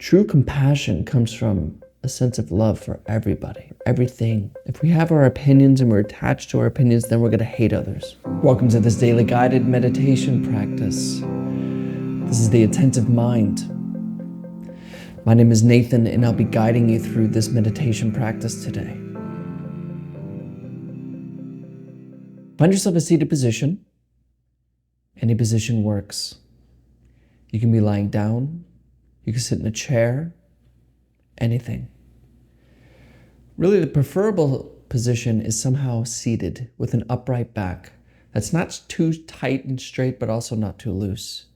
True compassion comes from a sense of love for everybody, everything. If we have our opinions and we're attached to our opinions, then we're going to hate others. Welcome to this daily guided meditation practice. This is the Attentive Mind. My name is Nathan, and I'll be guiding you through this meditation practice today. Find yourself a seated position. Any position works. You can be lying down. You can sit in a chair. Anything. Really, the preferable position is somehow seated with an upright back. That's not too tight and straight, but also not too loose.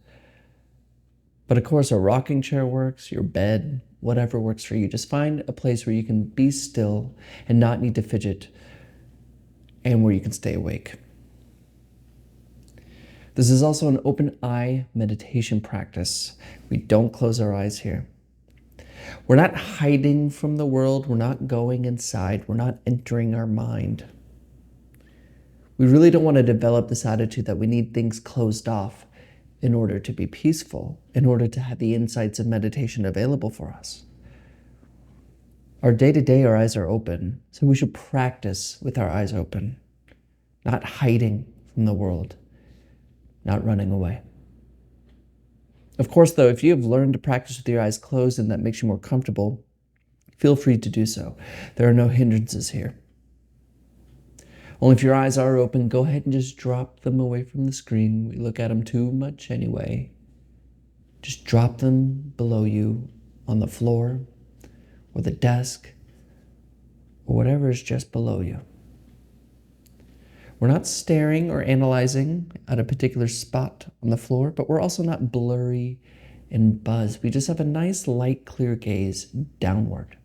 But of course, a rocking chair works, your bed, whatever works for you. Just find a place where you can be still and not need to fidget, and where you can stay awake. This is also an open eye meditation practice. We don't close our eyes here. We're not hiding from the world. We're not going inside. We're not entering our mind. We really don't want to develop this attitude that we need things closed off in order to be peaceful, in order to have the insights of meditation available for us. Our day-to-day, our eyes are open, so we should practice with our eyes open, not hiding from the world, not running away. Of course, though, if you have learned to practice with your eyes closed and that makes you more comfortable, feel free to do so. There are no hindrances here. Only if your eyes are open, go ahead and just drop them away from the screen. We look at them too much anyway. Just drop them below you on the floor or the desk or whatever is just below you. We're not staring or analyzing at a particular spot on the floor, but we're also not blurry and buzzed. We just have a nice, light, clear gaze downward.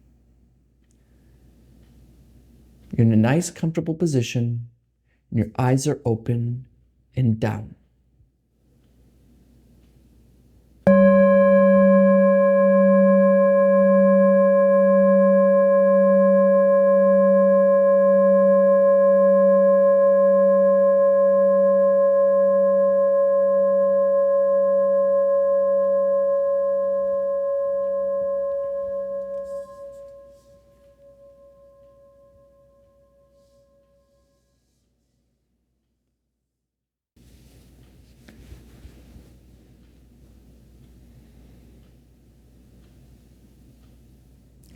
You're in a nice, comfortable position, and your eyes are open and down.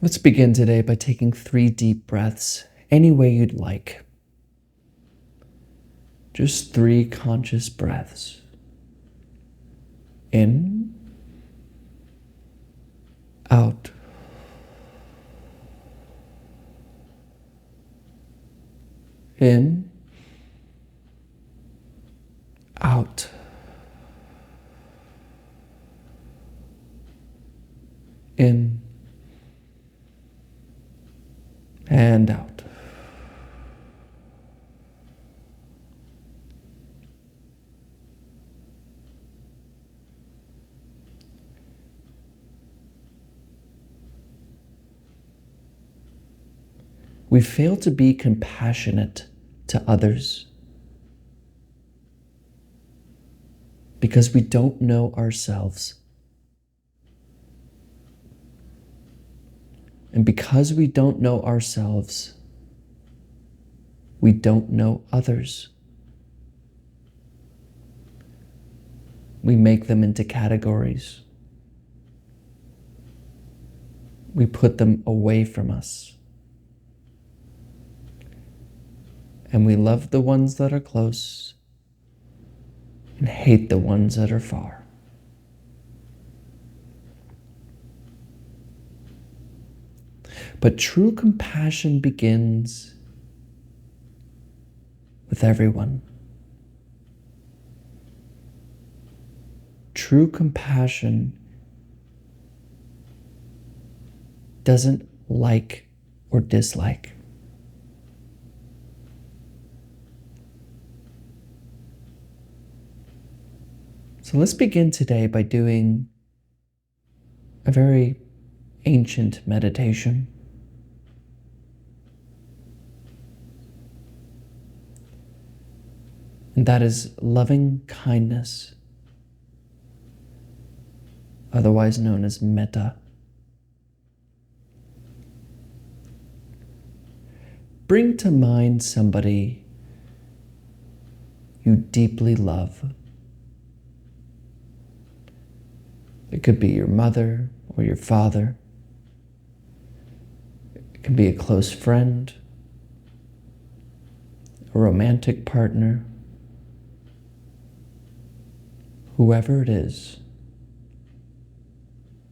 Let's begin today by taking 3 deep breaths, any way you'd like. Just 3 conscious breaths. In, out. In, out. In, and out. We fail to be compassionate to others because we don't know ourselves. And because we don't know ourselves, we don't know others. We make them into categories. We put them away from us. And we love the ones that are close and hate the ones that are far. But true compassion begins with everyone. True compassion doesn't like or dislike. So let's begin today by doing a very ancient meditation. And that is loving kindness, otherwise known as metta. bring to mind somebody you deeply love. It could be your mother or your father. It can be a close friend, a romantic partner, whoever it is.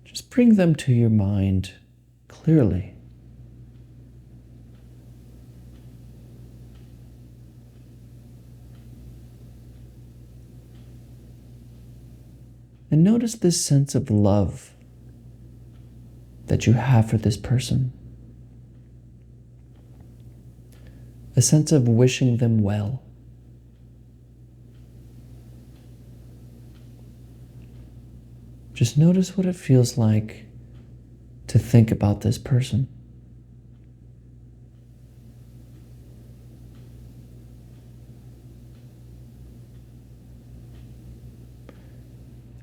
Just bring them to your mind clearly. And notice this sense of love that you have for this person. A sense of wishing them well. Just notice what it feels like to think about this person.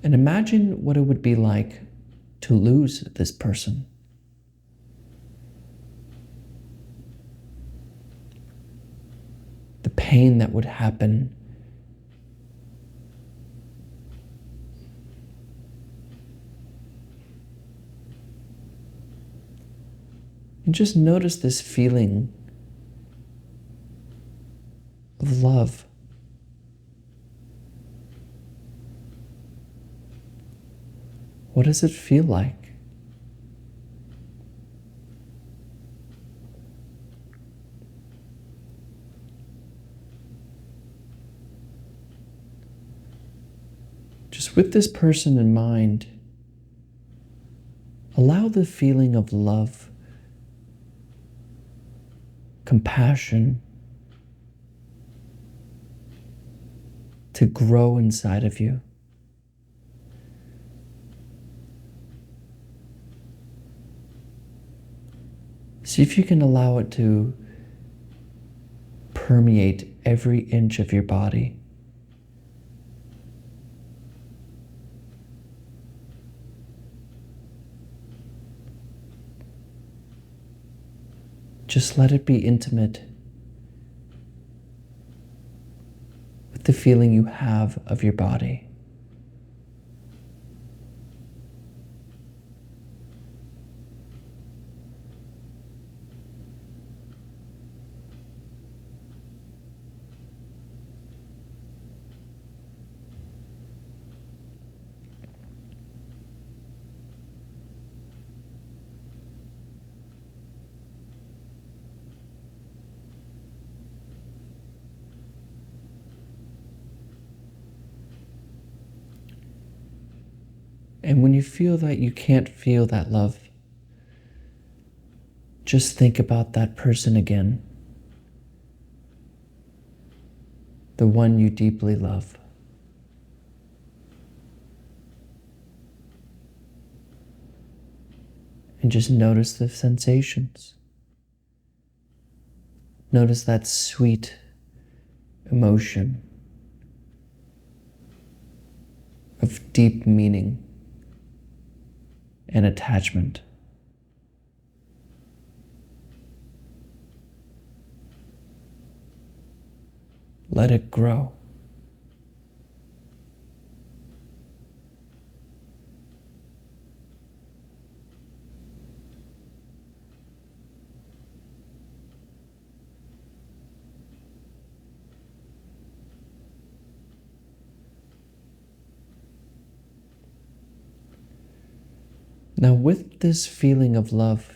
And imagine what it would be like to lose this person. The pain that would happen. And just notice this feeling of love. What does it feel like? Just with this person in mind, allow the feeling of love, compassion to grow inside of you. See if you can allow it to permeate every inch of your body. Just let it be intimate with the feeling you have of your body. And when you feel that you can't feel that love, just think about that person again. The one you deeply love. And just notice the sensations. Notice that sweet emotion of deep meaning and attachment. Let it grow. Now, with this feeling of love,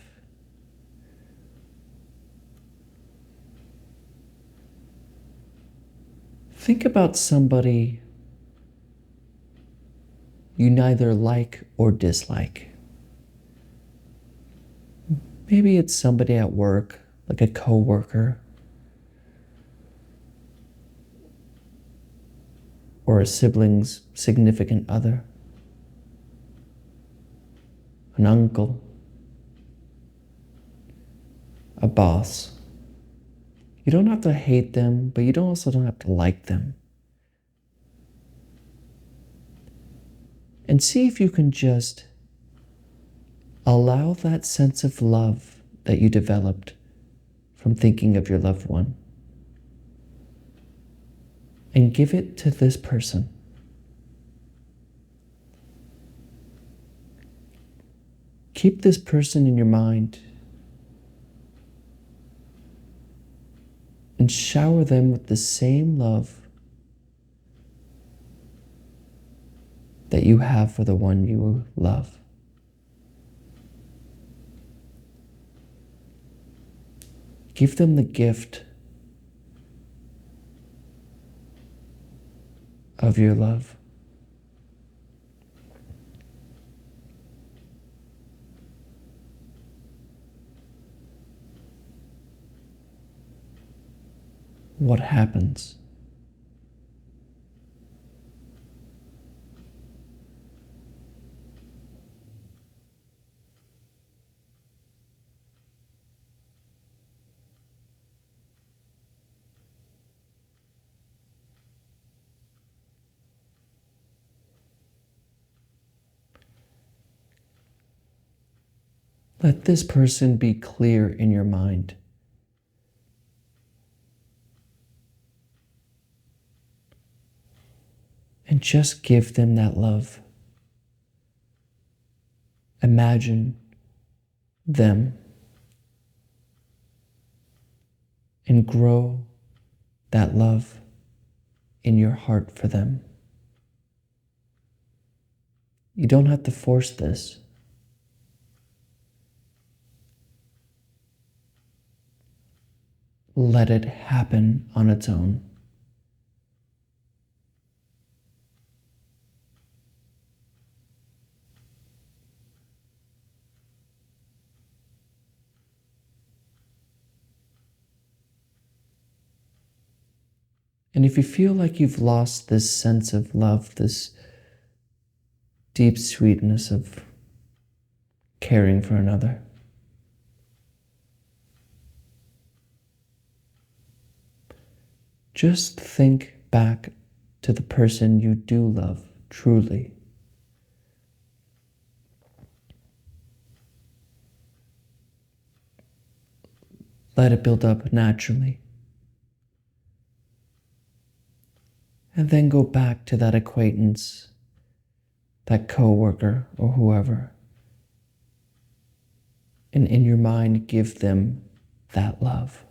think about somebody you neither like or dislike. Maybe it's somebody at work, like a coworker, or a sibling's significant other, an uncle, a boss. You don't have to hate them, but you also don't have to like them. And see if you can just allow that sense of love that you developed from thinking of your loved one and give it to this person. Keep this person in your mind and shower them with the same love that you have for the one you love. Give them the gift of your love. What happens? Let this person be clear in your mind. And just give them that love. Imagine them and grow that love in your heart for them. You don't have to force this. Let it happen on its own. And if you feel like you've lost this sense of love, this deep sweetness of caring for another, just think back to the person you do love truly. Let it build up naturally. And then go back to that acquaintance, that coworker, or whoever. And in your mind, give them that love.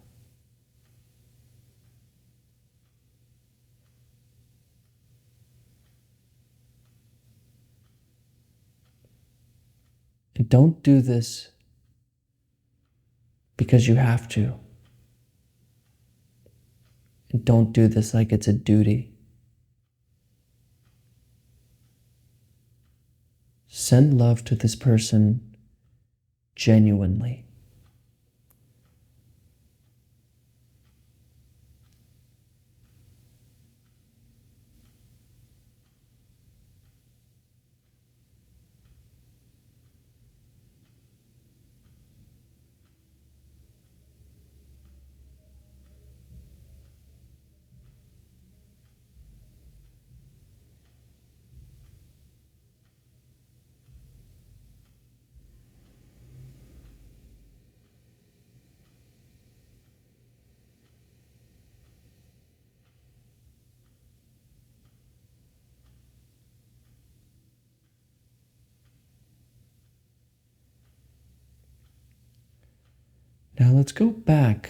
And don't do this because you have to. And don't do this like it's a duty. Send love to this person genuinely. Now let's go back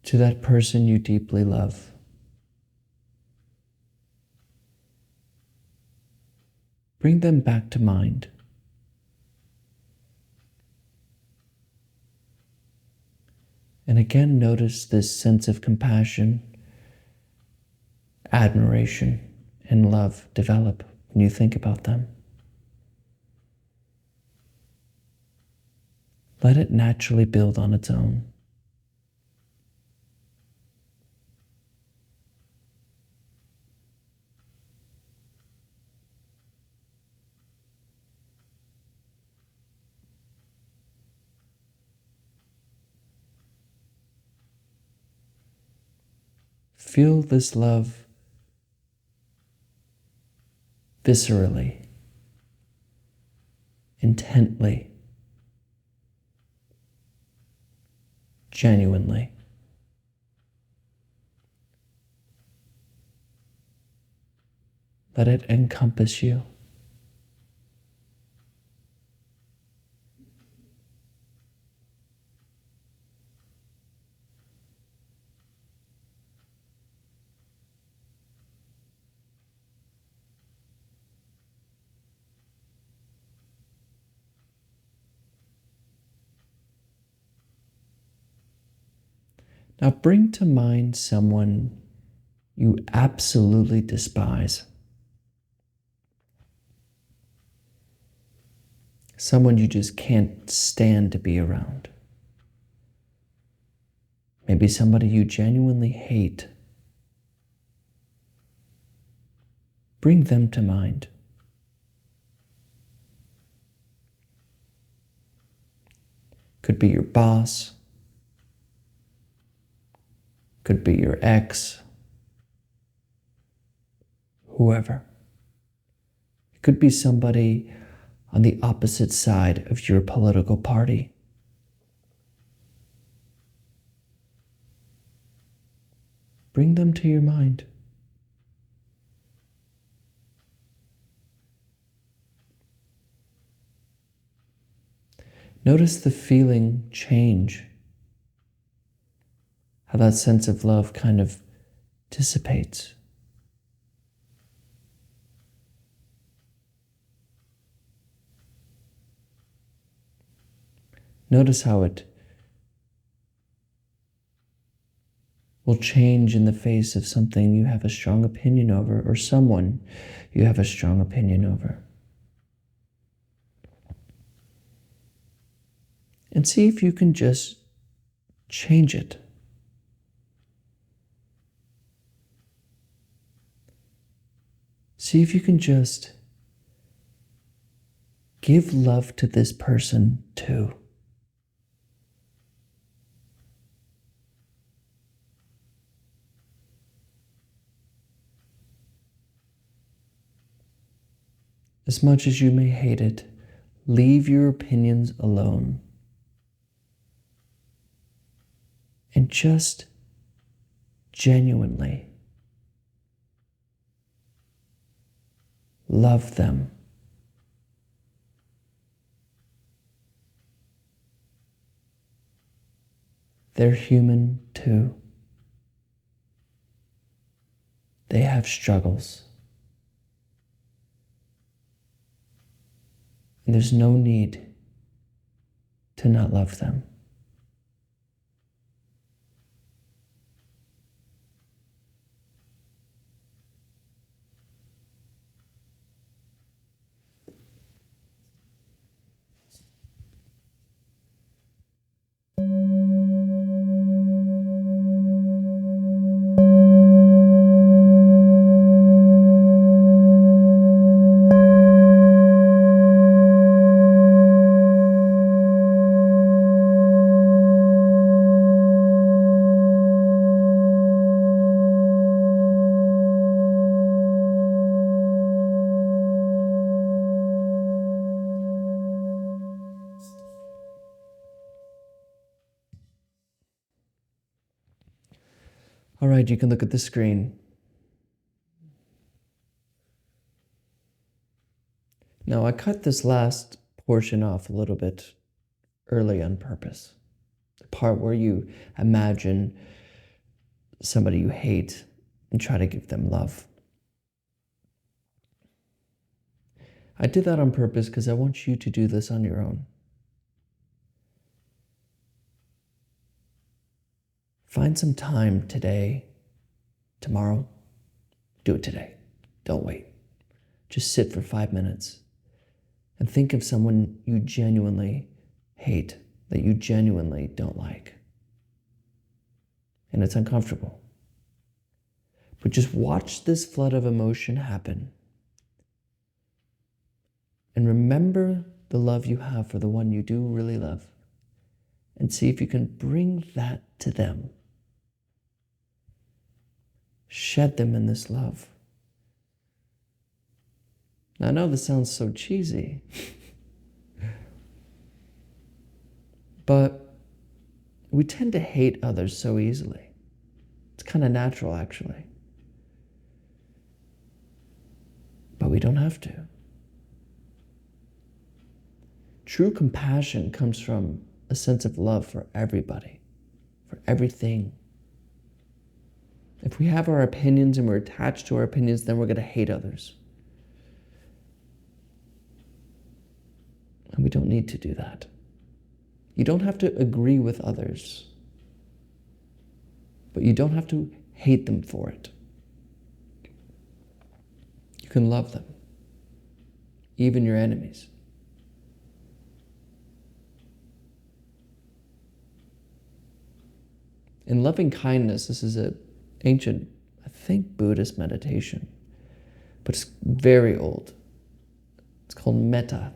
to that person you deeply love. Bring them back to mind. And again, notice this sense of compassion, admiration, and love develop when you think about them. Let it naturally build on its own. Feel this love viscerally, intently, genuinely. Let it encompass you. Now bring to mind someone you absolutely despise. Someone you just can't stand to be around. Maybe somebody you genuinely hate. Bring them to mind. Could be your boss. Could be your ex. Whoever. It could be somebody on the opposite side of your political party. Bring them to your mind. Notice the feeling change. How that sense of love kind of dissipates. Notice how it will change in the face of something you have a strong opinion over, or someone you have a strong opinion over. And see if you can just change it. See if you can just give love to this person too. As much as you may hate it, leave your opinions alone. And just genuinely love them. They're human too. They have struggles. And there's no need to not love them. All right, you can look at the screen. Now, I cut this last portion off a little bit early on purpose. The part where you imagine somebody you hate and try to give them love. I did that on purpose because I want you to do this on your own. Find some time today, tomorrow. Do it today. Don't wait. Just sit for 5 minutes and think of someone you genuinely hate, that you genuinely don't like. And it's uncomfortable. But just watch this flood of emotion happen. And remember the love you have for the one you do really love. And see if you can bring that to them. Shed them in this love. Now, I know this sounds so cheesy, but We tend to hate others so easily. It's kind of natural, actually. But we don't have to. True compassion comes from a sense of love for everybody, for everything. If we have our opinions and we're attached to our opinions, then we're going to hate others. And we don't need to do that. You don't have to agree with others, but you don't have to hate them for it. You can love them, even your enemies. In loving kindness, this is an ancient, I think, Buddhist meditation, but it's very old. It's called metta,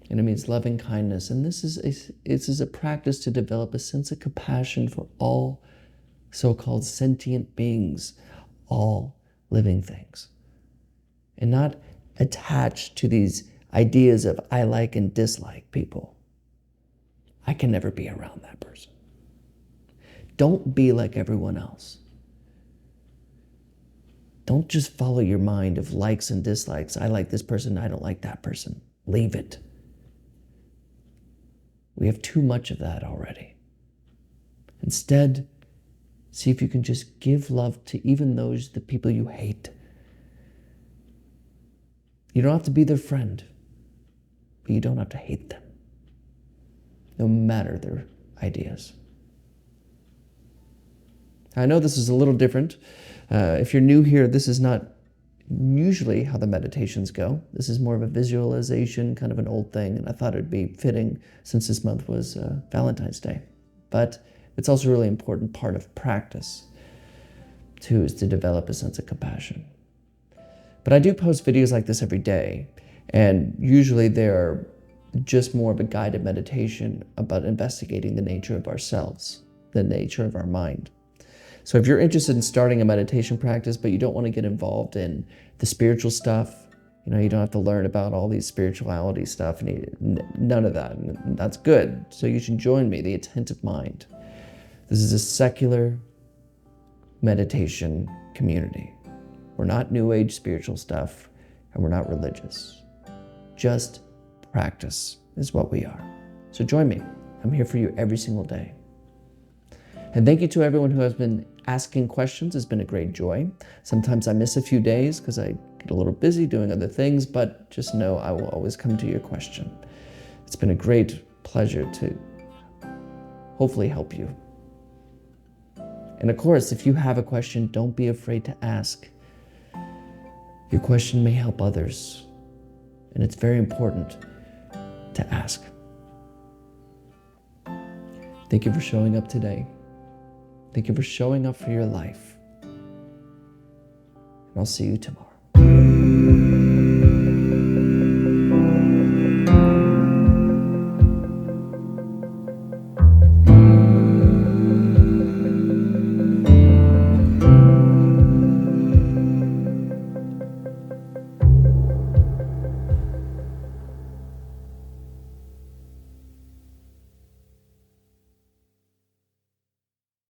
and it means loving kindness. And this is a practice to develop a sense of compassion for all so-called sentient beings, all living things, and not attached to these ideas of I like and dislike people. I can never be around that person. Don't be like everyone else. Don't just follow your mind of likes and dislikes. I like this person, I don't like that person. Leave it. We have too much of that already. Instead, see if you can just give love to even the people you hate. You don't have to be their friend, but you don't have to hate them, no matter their ideas. I know this is a little different. If you're new here, this is not usually how the meditations go. This is more of a visualization, kind of an old thing, and I thought it'd be fitting since this month was Valentine's Day. But it's also a really important part of practice, too, is to develop a sense of compassion. But I do post videos like this every day, and usually they're just more of a guided meditation about investigating the nature of ourselves, the nature of our mind. So if you're interested in starting a meditation practice, but you don't want to get involved in the spiritual stuff, you don't have to learn about all these spirituality stuff, none of that, and that's good. So you should join me, the Attentive Mind. This is a secular meditation community. We're not New Age spiritual stuff, and we're not religious. Just practice is what we are. So join me. I'm here for you every single day. And thank you to everyone who has been asking questions. It's been a great joy. Sometimes I miss a few days because I get a little busy doing other things, but just know I will always come to your question. It's been a great pleasure to hopefully help you. And of course, if you have a question, don't be afraid to ask. Your question may help others, and it's very important to ask. Thank you for showing up today. Thank you for showing up for your life. And I'll see you tomorrow.